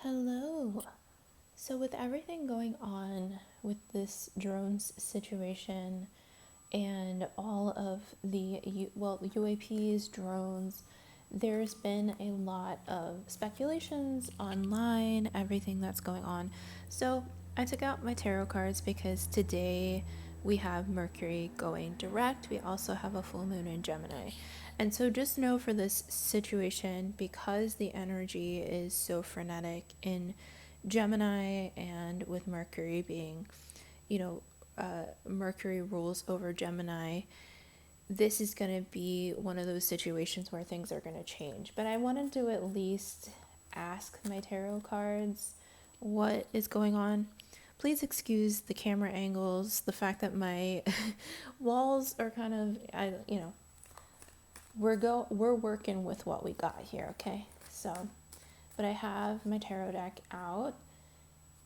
Hello. So, with everything going on with this drones situation and all of the UAPs, drones, there's been a lot of speculations online, everything that's going on. So, I took out my tarot cards because today we have Mercury going direct. We also have a full moon in Gemini. And so just know for this situation, because the energy is so frenetic in Gemini and with Mercury being, you know, Mercury rules over Gemini, this is going to be one of those situations where things are going to change. But I wanted to at least ask my tarot cards what is going on. Please excuse the camera angles, the fact that my walls are kind of, we're working with what we got here, okay? So, but I have my tarot deck out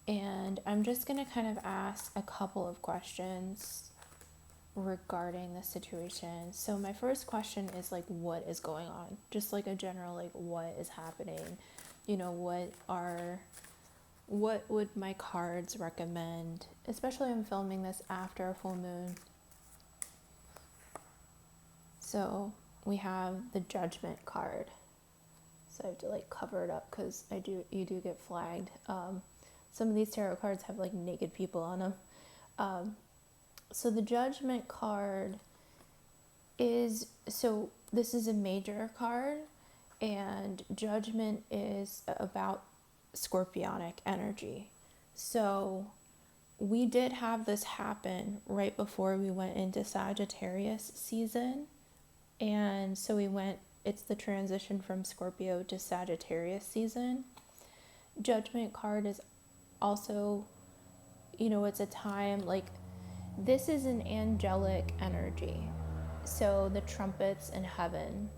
and I'm just going to kind of ask a couple of questions regarding the situation. So my first question is like, what is going on? Just like a general, like, what is happening? What would my cards recommend? Especially I'm filming this after a full moon. So we have the Judgment card. So I have to like cover it up because you do get flagged. Some of these tarot cards have like naked people on them. So the Judgment card this is a major card, and Judgment is about scorpionic energy. So we did have this happen right before we went into Sagittarius season. And so it's the transition from Scorpio to Sagittarius season. Judgment card is also, it's a time like this is an angelic energy. So the trumpets in heaven.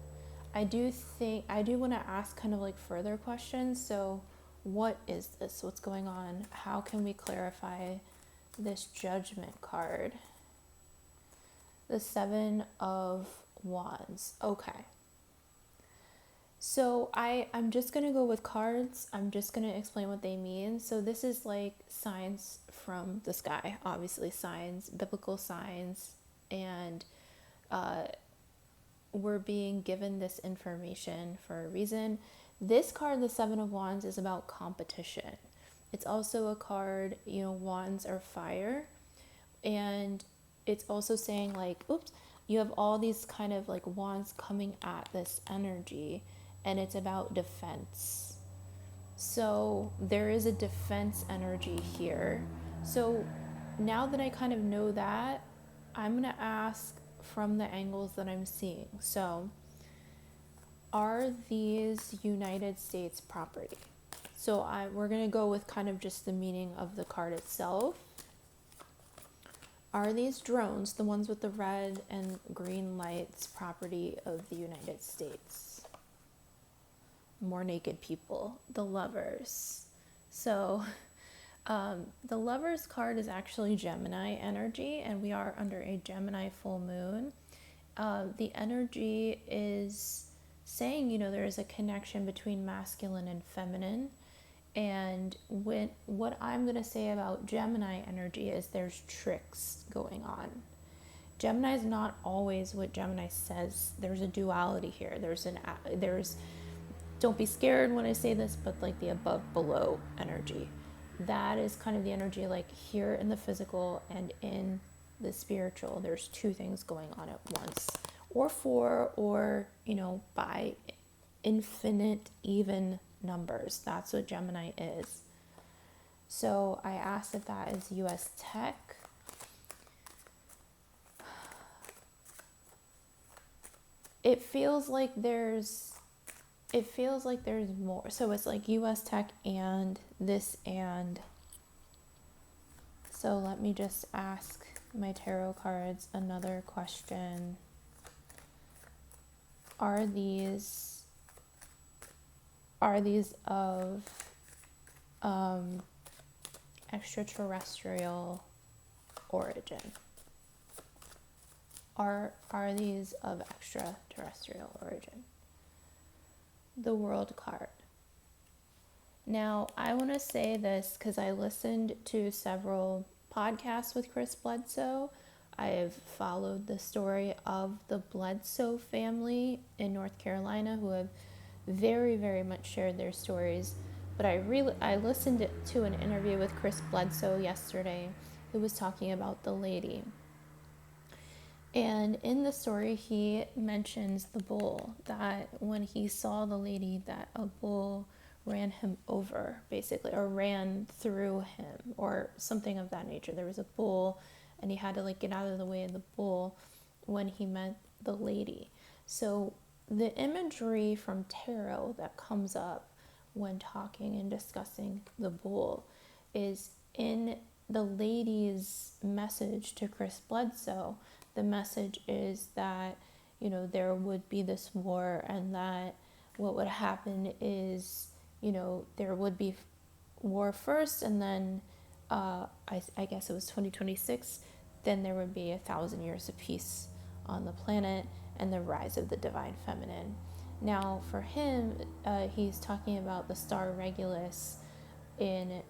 I do want to ask kind of like further questions. So what is this? What's going on? How can we clarify this Judgment card? The Seven of Wands. Okay. So I'm just going to go with cards. I'm just going to explain what they mean. So this is like signs from the sky, obviously signs, biblical signs, and we're being given this information for a reason. This card, the Seven of Wands, is about competition. It's also a card, wands are fire. And it's also saying like, oops, you have all these kind of like wands coming at this energy, and it's about defense. So there is a defense energy here. So now that I kind of know that, I'm going to ask from the angles that I'm seeing. So are these United States property? So we're going to go with kind of just the meaning of the card itself. Are these drones, the ones with the red and green lights, property of the United States? More naked people, the Lovers. So the Lovers card is actually Gemini energy, and we are under a Gemini full moon. The energy is saying, there is a connection between masculine and feminine. And what I'm going to say about Gemini energy is there's tricks going on. Gemini is not always what Gemini says. There's a duality here. Don't be scared when I say this, but like the above below energy. That is kind of the energy like here in the physical and in the spiritual. There's two things going on at once, or four, or by infinite even numbers. That's what Gemini is. So I asked if that is US tech. It feels like there's more. So it's like US tech and this and. So let me just ask my tarot cards another question. Are these of extraterrestrial origin? Are these of extraterrestrial origin? The World card. Now, I want to say this because I listened to several podcasts with Chris Bledsoe. I have followed the story of the Bledsoe family in North Carolina who have very, very much shared their stories. But I listened to an interview with Chris Bledsoe yesterday who was talking about the lady. And in the story, he mentions the bull, that when he saw the lady, that a bull ran him over, basically, or ran through him, or something of that nature. There was a bull, and he had to like get out of the way of the bull when he met the lady. So the imagery from tarot that comes up when talking and discussing the bull is in the lady's message to Chris Bledsoe. The message is that, there would be this war, and that what would happen is, there would be war first, and then I guess it was 2026, then there would be 1,000 years of peace on the planet and the rise of the divine feminine. Now, for him, he's talking about the star Regulus in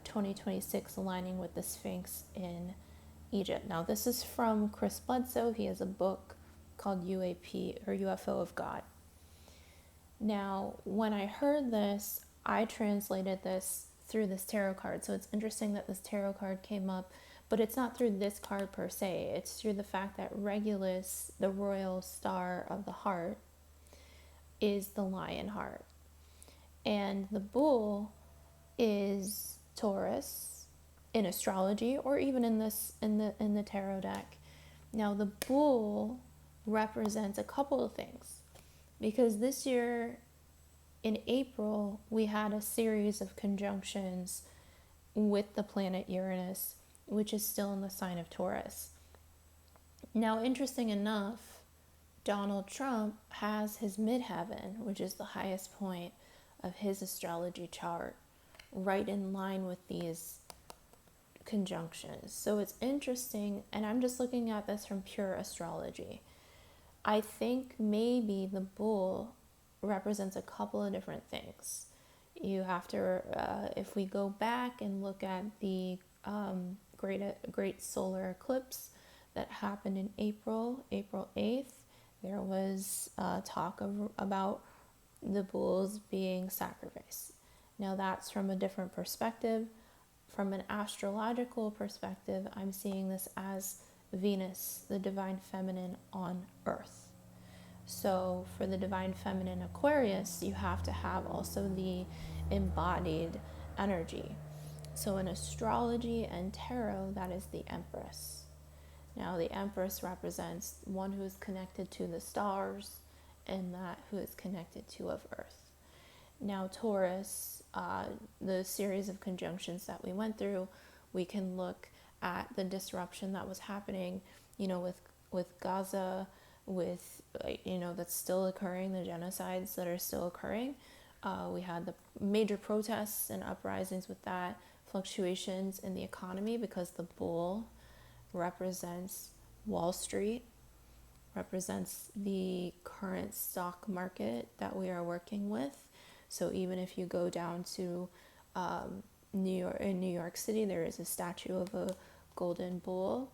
2026 aligning with the Sphinx in Egypt. Now, this is from Chris Bledsoe. He has a book called UAP, or UFO of God. Now, when I heard this, I translated this through this tarot card. So it's interesting that this tarot card came up, but it's not through this card per se. It's through the fact that Regulus, the royal star of the heart, is the lion heart. And the bull is Taurus in astrology, or even in the tarot deck. Now the bull represents a couple of things, because this year in April we had a series of conjunctions with the planet Uranus, which is still in the sign of Taurus. Now, interesting enough, Donald Trump has his midheaven, which is the highest point of his astrology chart, right in line with these conjunctions. So it's interesting, and I'm just looking at this from pure astrology. I think maybe the bull represents a couple of different things. You have to, if we go back and look at the great solar eclipse that happened in April 8th, there was talk about the bulls being sacrificed. Now that's from a different perspective. From an astrological perspective, I'm seeing this as Venus, the divine feminine on Earth. So for the divine feminine Aquarius, you have to have also the embodied energy. So in astrology and tarot, that is the Empress. Now the Empress represents one who is connected to the stars, and that who is connected to of Earth. Now Taurus, the series of conjunctions that we went through, we can look at the disruption that was happening, with Gaza, with, that's still occurring, the genocides that are still occurring. We had the major protests and uprisings with that, fluctuations in the economy, because the bull represents Wall Street, represents the current stock market that we are working with. So even if you go down to in New York City, there is a statue of a golden bull.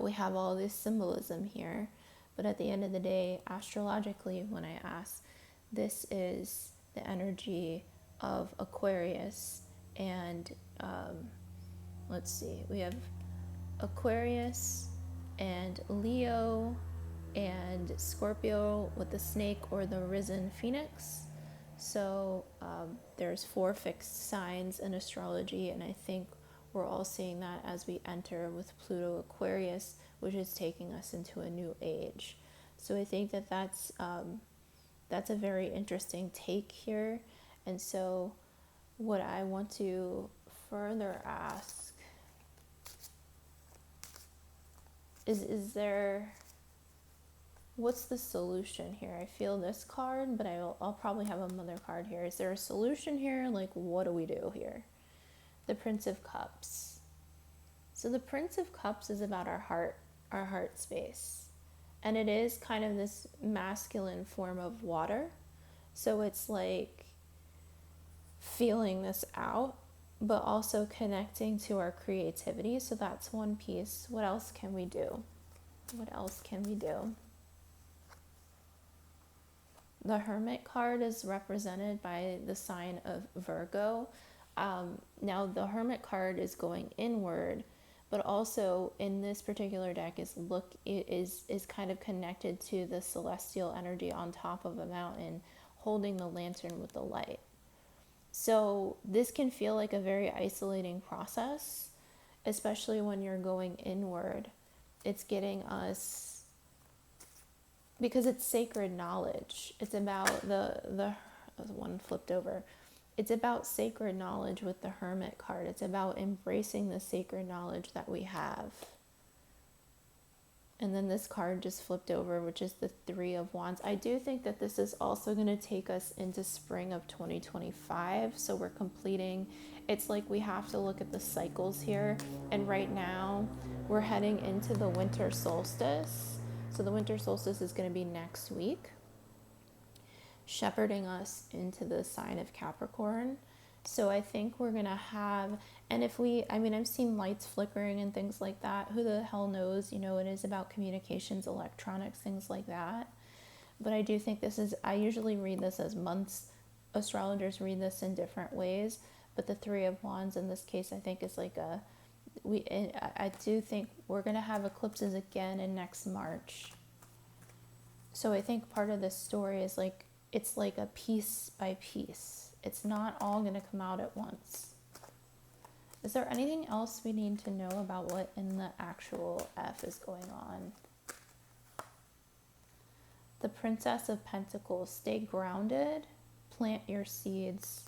We have all this symbolism here, but at the end of the day, astrologically, when I ask, this is the energy of Aquarius, and let's see, we have Aquarius and Leo and Scorpio with the snake, or the risen phoenix. So there's 4 fixed signs in astrology, and I think we're all seeing that as we enter with Pluto Aquarius, which is taking us into a new age. So I think that that's a very interesting take here. And so what I want to further ask is there, what's the solution here? I feel this card, but I'll probably have another card here. Is there a solution here? Like, what do we do here? The Prince of Cups. So the Prince of Cups is about our heart space. And it is kind of this masculine form of water. So it's like feeling this out, but also connecting to our creativity. So that's one piece. What else can we do? What else can we do? The Hermit card is represented by the sign of Virgo. Now the Hermit card is going inward, but also in this particular deck is kind of connected to the celestial energy on top of a mountain, holding the lantern with the light. So this can feel like a very isolating process, especially when you're going inward. It's getting us, because it's sacred knowledge. It's about the one flipped over. It's about sacred knowledge with the Hermit card. It's about embracing the sacred knowledge that we have. And then this card just flipped over, which is the Three of Wands. I do think that this is also going to take us into spring of 2025. So we're completing, it's like we have to look at the cycles here. And right now we're heading into the winter solstice. So the winter solstice is going to be next week, shepherding us into the sign of Capricorn. So I think we're going to have, and if we, I mean, I've seen lights flickering and things like that. Who the hell knows? You know, it is about communications, electronics, things like that. But I do think this is, I usually read this as months. Astrologers read this in different ways. But the Three of Wands in this case, I think is like a, I do think we're going to have eclipses again in next March. So I think part of this story is like, it's like a piece by piece. It's not all going to come out at once. Is there anything else we need to know about what in the actual F is going on? The Princess of Pentacles. Stay grounded. Plant your seeds.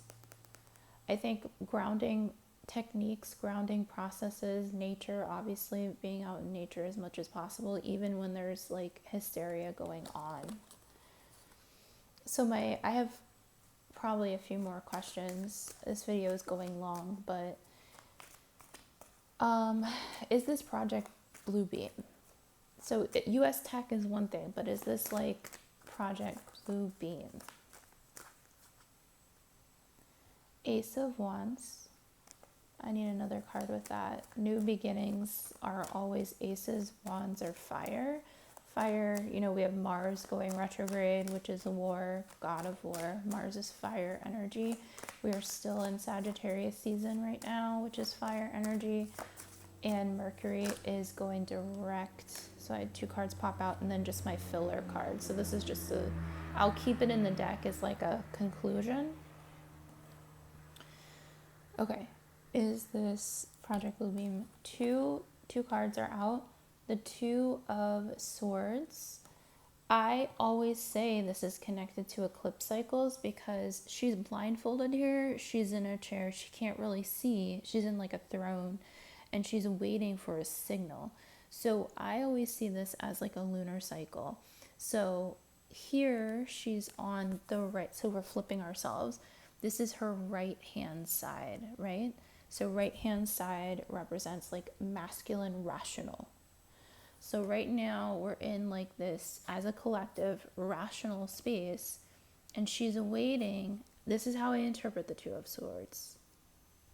I think grounding techniques, grounding processes, nature, obviously being out in nature as much as possible, even when there's like hysteria going on. So I have probably a few more questions. This video is going long, but is this project Blue Beam? So US Tech is one thing, but is this like Project Blue Beam? Ace of Wands. I need another card with that. New beginnings are always aces, wands, or fire. Fire, you know, we have Mars going retrograde, which is a war, god of war. Mars is fire energy. We are still in Sagittarius season right now, which is fire energy. And Mercury is going direct. So I had two cards pop out and then just my filler card. So this is just a, I'll keep it in the deck as like a conclusion. Okay, is this Project Blue Beam? Two cards are out. The Two of Swords. I always say this is connected to eclipse cycles because she's blindfolded here. She's in a chair. She can't really see. She's in like a throne and she's waiting for a signal. So I always see this as like a lunar cycle. So here she's on the right. So we're flipping ourselves. This is her right hand side, right? So right hand side represents like masculine rational. So right now we're in like this, as a collective, rational space, and she's awaiting. This is how I interpret the Two of Swords.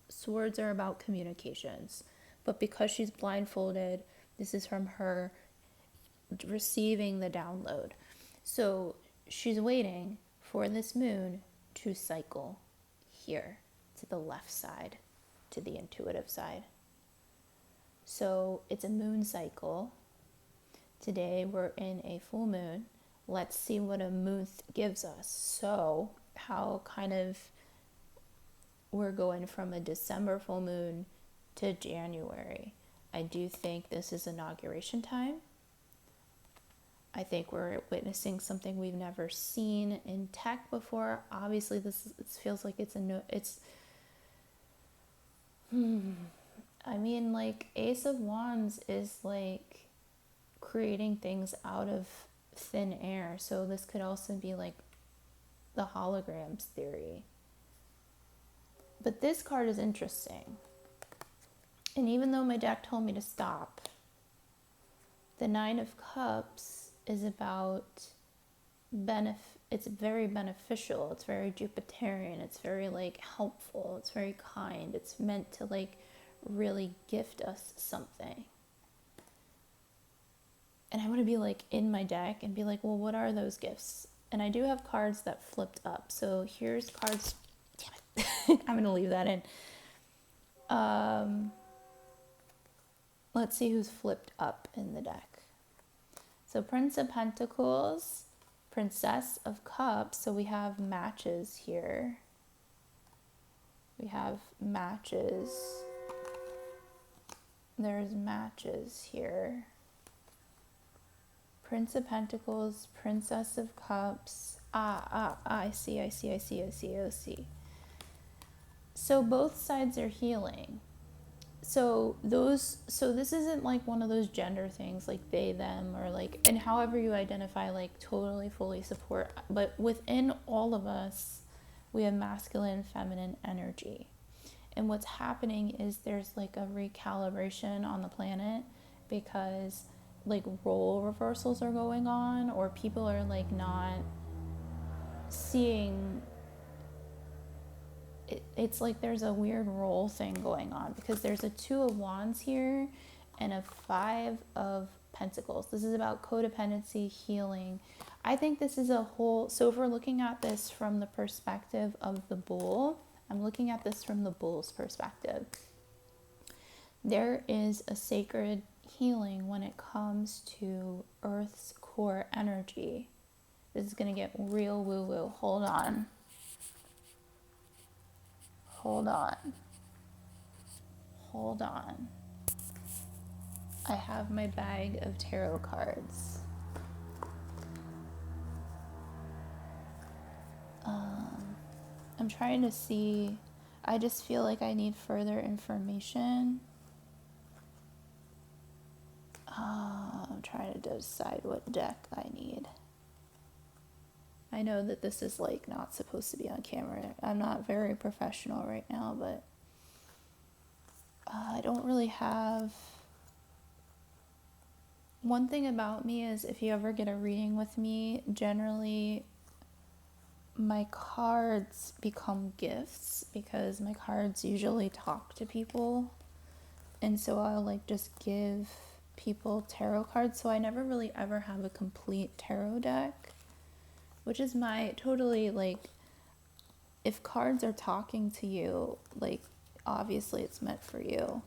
Swords are about communications, but because she's blindfolded, this is from her receiving the download. So she's waiting for this moon to cycle here to the left side, to the intuitive side. So it's a moon cycle. Today we're in a full moon. Let's see what a moon gives us. So how kind of we're going from a December full moon to January. I do think this is inauguration time. I think we're witnessing something we've never seen in tech before. Obviously, this feels like it's I mean, like Ace of Wands is like creating things out of thin air. So this could also be like the holograms theory. But this card is interesting. And even though my deck told me to stop, the Nine of Cups is about it's very beneficial, it's very Jupiterian, it's very like helpful, it's very kind, it's meant to like really gift us something. And I want to be like in my deck and be like, well, what are those gifts? And I do have cards that flipped up. So here's cards. Damn it. I'm going to leave that in. Let's see who's flipped up in the deck. So Prince of Pentacles, Princess of Cups. So we have matches here. We have matches. There's matches here. Prince of Pentacles, Princess of Cups. I see. So both sides are healing. So this isn't like one of those gender things like they, them, or like, and however you identify, like totally fully support. But within all of us, we have masculine, feminine energy. And what's happening is there's like a recalibration on the planet because like role reversals are going on, or people are like not seeing it. It's like there's a weird role thing going on because there's a 2 of Wands here and a 5 of Pentacles. This is about codependency, healing. I think this is a whole, so if we're looking at this from the perspective of the bull, I'm looking at this from the bull's perspective. There is a sacred healing when it comes to Earth's core energy. This is going to get real woo-woo. Hold on. I have my bag of tarot cards. I'm trying to see. I just feel like I need further information. I'm trying to decide what deck I need. I know that this is like not supposed to be on camera. I'm not very professional right now, but I don't really have. One thing about me is if you ever get a reading with me, generally my cards become gifts because my cards usually talk to people. And so I'll like just give people tarot cards. So I never really ever have a complete tarot deck, which is my totally like, if cards are talking to you, like obviously it's meant for you.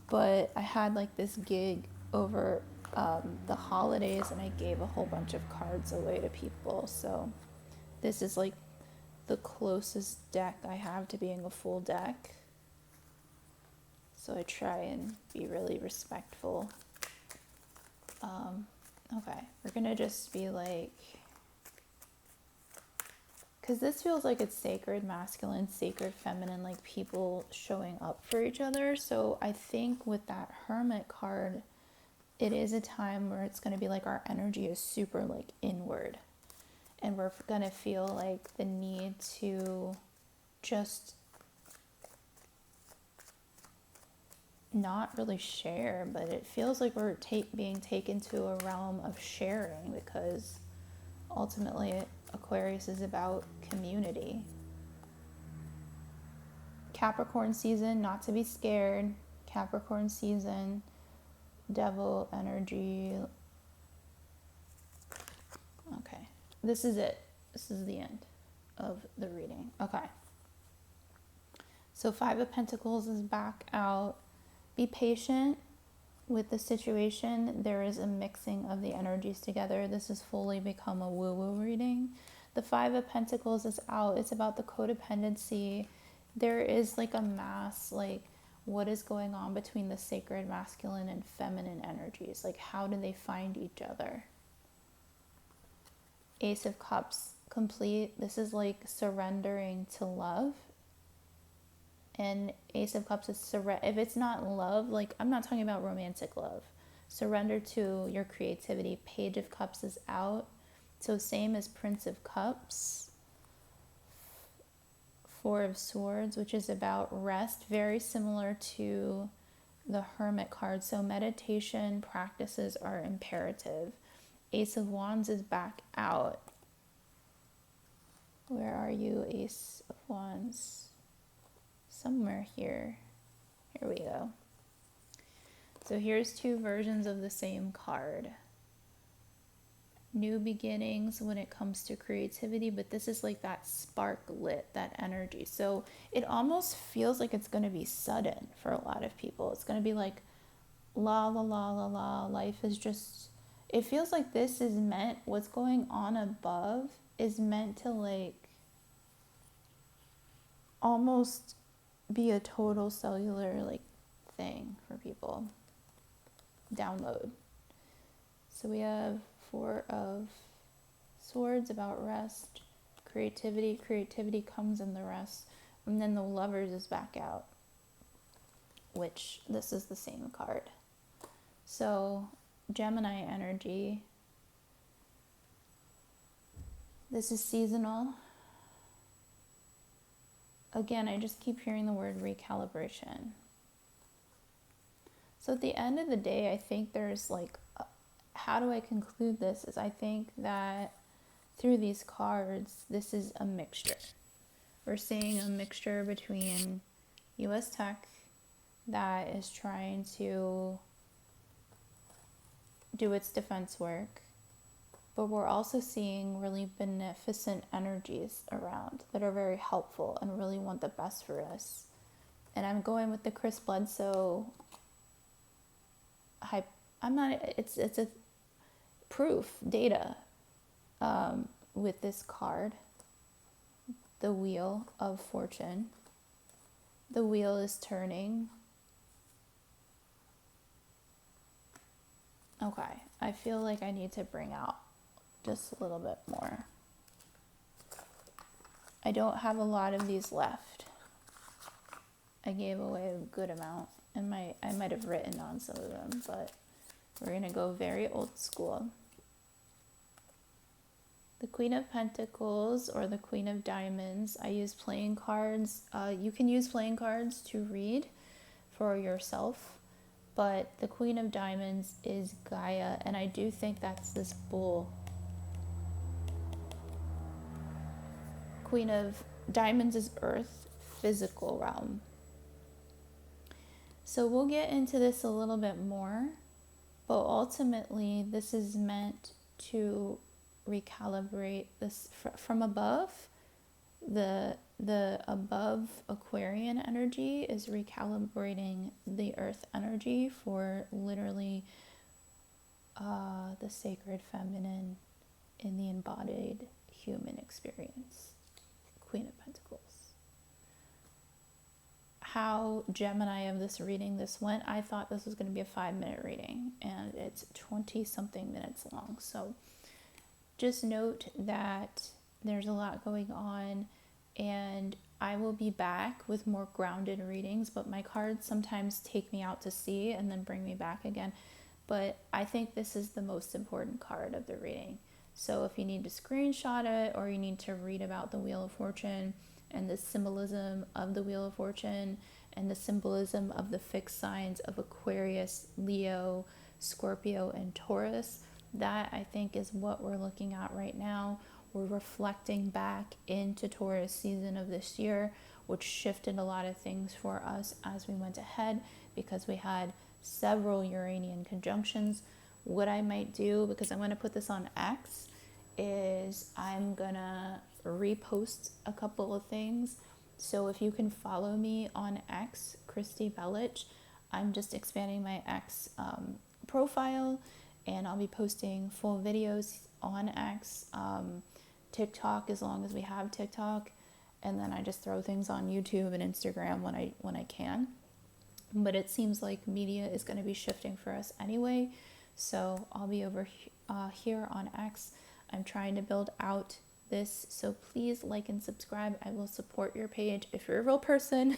But I had like this gig over the holidays and I gave a whole bunch of cards away to people. So this is like the closest deck I have to being a full deck. So I try and be really respectful. Okay, we're gonna just be like, because this feels like it's sacred masculine, sacred feminine, like people showing up for each other. So I think with that Hermit card, it is a time where it's going to be like our energy is super like inward. And we're going to feel like the need to just not really share, but it feels like we're being taken to a realm of sharing because ultimately Aquarius is about community. Capricorn season, not to be scared. Capricorn season, devil energy. Okay, this is it. This is the end of the reading. Okay. So 5 of Pentacles is back out. Be patient with the situation. There is a mixing of the energies together. This has fully become a woo-woo reading. The 5 of Pentacles is out. It's about the codependency. There is like a mass, like what is going on between the sacred masculine and feminine energies? Like how do they find each other? Ace of Cups, complete. This is like surrendering to love. And Ace of Cups is if it's not love, like I'm not talking about romantic love. Surrender to your creativity. Page of Cups is out. So same as Prince of Cups. 4 of Swords, which is about rest. Very similar to the Hermit card. So meditation practices are imperative. Ace of Wands is back out. Where are you, Ace of Wands? Somewhere here. Here we go. So here's two versions of the same card. New beginnings when it comes to creativity, but this is like that spark lit, that energy. So it almost feels like it's going to be sudden for a lot of people. It's going to be like la la la la la. Life is just, it feels like this is meant, what's going on above is meant to like almost be a total cellular like thing for people. Download. So we have Four of Swords about rest, creativity. Creativity comes in the rest. And then the Lovers is back out, which this is the same card. So Gemini energy. This is seasonal. Again, I just keep hearing the word recalibration. So at the end of the day, I think there's like, how do I conclude this? Is I think that through these cards, this is a mixture. We're seeing a mixture between US tech that is trying to do its defense work, but we're also seeing really beneficent energies around that are very helpful and really want the best for us. And I'm going with the Chris Bledsoe hype. I'm not, it's a proof, data, with this card, the Wheel of Fortune. The wheel is turning. Okay, I feel like I need to bring out just a little bit more. I don't have a lot of these left. I gave away a good amount, and I might have written on some of them, but we're gonna go very old school. The Queen of Pentacles or the Queen of Diamonds. I use playing cards. You can use playing cards to read for yourself, but the Queen of Diamonds is Gaia, and I do think that's this bull. Queen of Diamonds is Earth, physical realm. So we'll get into this a little bit more, but ultimately this is meant to recalibrate this from above. The above Aquarian energy is recalibrating the earth energy for literally the sacred feminine in the embodied human experience. Queen of Pentacles. How Gemini of this reading this went, I thought this was going to be a 5-minute reading, and it's 20 something minutes long. So just note that there's a lot going on, and I will be back with more grounded readings, but my cards sometimes take me out to sea and then bring me back again. But I think this is the most important card of the reading. So if you need to screenshot it, or you need to read about the Wheel of Fortune and the symbolism of the Wheel of Fortune and the symbolism of the fixed signs of Aquarius, Leo, Scorpio, and Taurus, that I think is what we're looking at right now. We're reflecting back into Taurus season of this year, which shifted a lot of things for us as we went ahead, because we had several Uranian conjunctions. What I might do, because I'm going to put this on X, is I'm going to repost a couple of things. So if you can follow me on X, Christy Belich, I'm just expanding my X profile, and I'll be posting full videos on X, TikTok as long as we have TikTok, and then I just throw things on YouTube and Instagram when I can. But it seems like media is going to be shifting for us anyway, so I'll be over here on X. I'm trying to build out this, so please like and subscribe. I will support your page if you're a real person.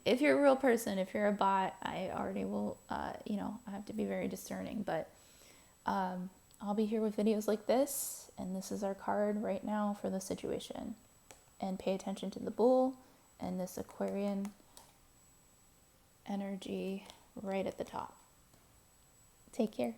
If you're a real person, if you're a bot, I already will, I have to be very discerning, but I'll be here with videos like this, and this is our card right now for the situation. And pay attention to the bull and this Aquarian energy right at the top. Take care.